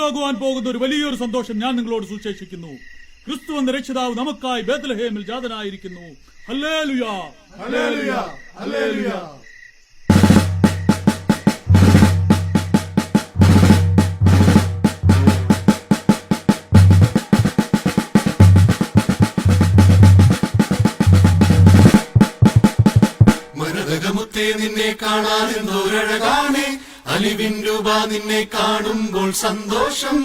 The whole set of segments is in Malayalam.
ഉണ്ടാകുവാൻ പോകുന്ന ഒരു വലിയൊരു സന്തോഷം ഞാൻ നിങ്ങളോട് സുശേഷിക്കുന്നു. ക്രിസ്തു എന്ന രക്ഷിതാവ് നമുക്കായി ബേത്ലഹേമിൽ ജാതനായിരിക്കുന്നു. ഹല്ലേലൂയ, ഹല്ലേലൂയ, ഹല്ലേലൂയ. മരതകമുത്തേ നിന്നെ കാണാനെന്തോരഴകാണേ, അലിവിൻ രൂപ നിന്നെ കാണുമ്പോൾ സന്തോഷം.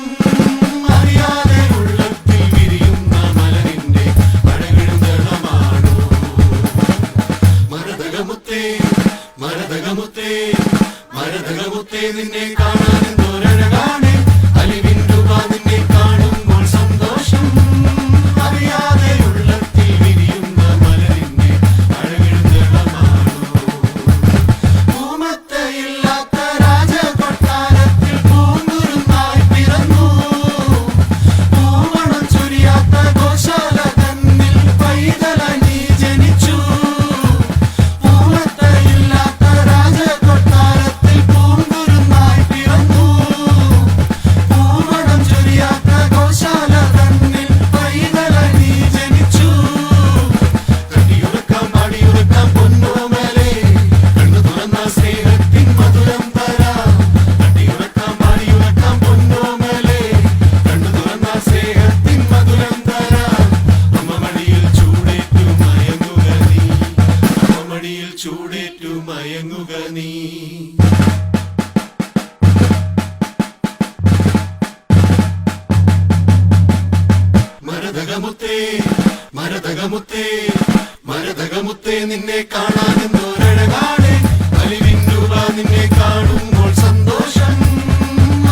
അറിയാതെ ഉള്ളത്തിൽ വിരിയുന്ന മലരിന്റെ അഴകിടുന്നളമാണോ. മരതകമുത്തേ, മരതകമുത്തേ, മരതകമുത്തേ നിന്നെ കാണാനെന്തോരഴകാണേ, അലിവിൻ രൂപ നിന്നെ കാണുമ്പോൾ സന്തോഷം. അറിയാതെ ഉള്ളത്തിൽ വിരിയുന്ന മലരിന്റെ അഴകിടുന്നളമാണോ. ഭൂമത്തയില്ലാത്ത രാജകൊട്ടാരത്തിൽ പൂങ്കുരുന്നായി പിറന്നു. പൂവണം ചൊരിയാത്ത ഗോശാല തന്നിൽ പൈതലായി നീ ജനിച്ചു. ഭൂമത്തയില്ലാത്ത രാജകൊട്ടാരത്തിൽ പൂങ്കുരുന്നായി പിറന്നു. പൂവണം ചൊരിയാത്ത ഗോശാല തന്നിൽ പൈതലായി നീ ജനിച്ചു. കടിയുറക്കാം പാടിയുറക്കാം പൊന്നോമലേ, കണ്ണു തുറന്ന സ്നേഹത്തിൻ മധുരം തരാം. കടിയുറക്കാം പാടിയുറക്കാം പൊന്നോമലേ, കണ്ണു തുറന്ന സ്നേഹത്തിൻ മധുരം തരാം. അമ്മമടിയിൽ ചൂടേറ്റു മയങ്ങുക നീ, അമ്മമടിയിൽ ചൂടേറ്റു മയങ്ങുക നീ. മരതകമുത്തേ, മരതകമുത്തേ, മരതകമുത്തേ നിന്നെ കാണാനെന്തോരഴകാണേ, അലിവിൻ രൂപ നിന്നെ കാണുമ്പോൾ സന്തോഷം.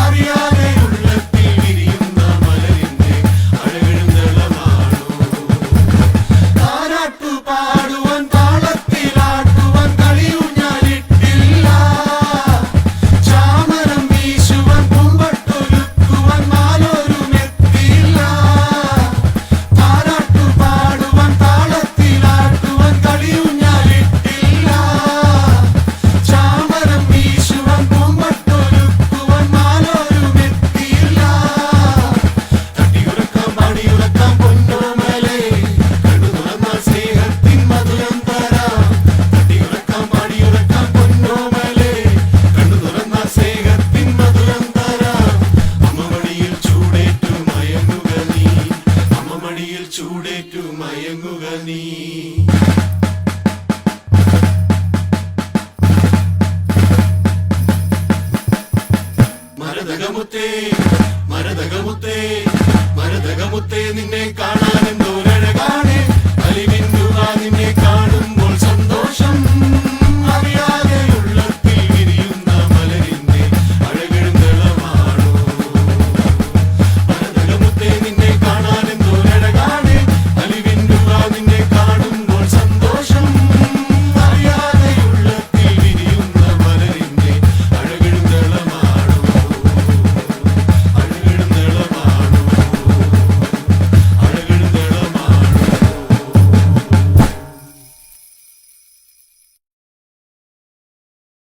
അറിയാതെ ഉള്ളത്തിൽ വിരിയുന്ന മലരിന്റെ അഴകിടുന്നളമാണോ. താരാട്ടു പാടുവാൻ താളത്തിലാട്ടുവാൻ കളിയൂഞ്ഞാലിട്ടില്ല. ചാമരം വീശുവാൻ പൂമ്പട്ടൊരുക്കുവാൻ മാലോരുമെത്തിയില്ല. താരാട്ടു പാടുവാൻ താളത്തിലാട്ടുവാൻ കളിയൂഞ്ഞാലിട്ടില്ല. ചാമരം വീശുവാൻ പൂമ്പട്ടൊരുക്കുവാൻ മാലോരുമെത്തിയില്ല. തട്ടിയുറക്കാം പാടിയുറക്കാം പൊന്നോമലേ, കണ്ണു തുറന്നാൽ സ്നേഹത്തിൻ മധുരം തരാം. തട്ടിയുറക്കാം പാടിയുറക്കാം പൊന്നോമലേ, കണ്ണു തുറന്നാൽ സ്നേഹത്തിൻ മധുരം തരാം. അമ്മമടിയിൽ ചൂടേറ്റു മയങ്ങുക നീ, അമ്മമടിയിൽ ചൂടേറ്റു മയങ്ങുക നീ. മരതകമുത്തേ, മരതകമുത്തേ, മരതകമുത്തേ നിന്നെ കാണാനെന്തോരഴകാണേ, അലിവിൻ രൂപ നിന്നെ